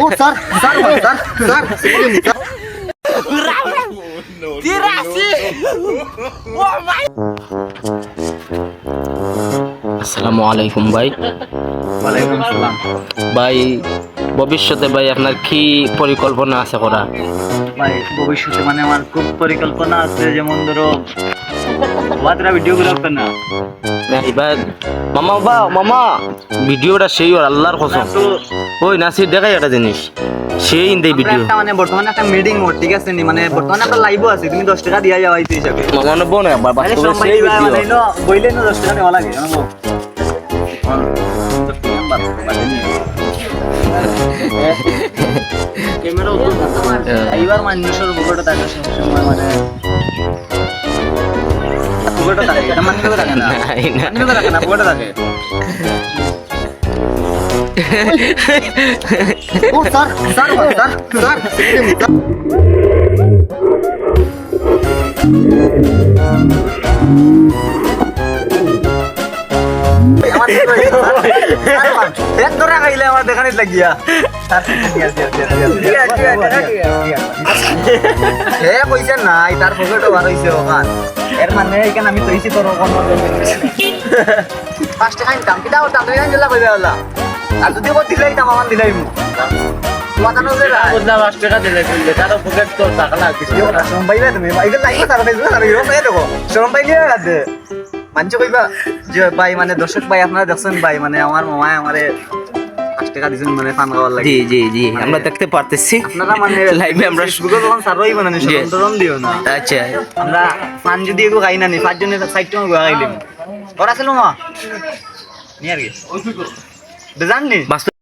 ও sir sir sir sir আসসালামু আলাইকুম ভাই। ওয়ালাইকুম আসসালাম। ভাই ভবিষ্যতে ভাই আপনার কি পরিকল্পনা আছে করা? ভাই ভবিষ্যতে মানে আমার খুব পরিকল্পনা আছে, যেমন ধরো বাদরা ভিডিও গুলো না এবার মামা ভিডিওটা সেই ওর আল্লাহর কসম। তো ওই নাসির দেখাই একটা জিনিস, সেই ইন ভিডিও একটা মানে বর্তমানে একটা মিটিং মোড, ঠিক আছে নি, মানে বর্তমানে একটা লাইভও আছে, তুমি 10 টাকা দিয়া যাওয়া এই হিসাবে মামা নেবো না একবার মানে বাস্তবে সবাই সেই দিবা, ভিডিও। মানে নো বইলে না 10 টাকা নেওয়া লাগে জানো। ক্যামেরা এইবার মানুষের বুকটা থাকে সময় মানে বুকটা থাকে, এটা মানুষ থাকে না, মানুষ থাকে না, বুকটা থাকে। ও স্যার স্যার স্যার স্যার আমার দেখানি লাগিয়া কইছেন নাই তার পকেটও বার হয়েছে ওখান, এর মানে এখানে আমি তৈছি তোর 5 টাকা নিতাম, কিটা করতাম তুই জেলা কইবে বলা, আর যদি ও দিলাই দাম আমার দিলাই মাথানো যে লাস্ট টাকা দিলে ফেললে তারও পকেট তোর টাকা না কিছু না। শরম পাইবে তুমি এগুলো লাগবে তার ফেসবুক আর ইউরো পাই দেখো শরম পাই নিয়ে গেছে মানছ কইবা যে ভাই মানে দর্শক ভাই আপনারা দেখছেন ভাই মানে আমার মামায় আমারে 5 টাকা দিছেন মানে পান খাওয়ার লাগে। জি জি জি আমরা দেখতে পারতেছি আপনারা মানে লাইভে আমরা ফেসবুকে যখন সারই বানানি সরম দিও না। আচ্ছা আমরা পান যদি এগো খাই না নি 5 জনের 60 টাকা খাইলাম ওরা ছিল মা নিয়ে আর কি জাননি বাস্তব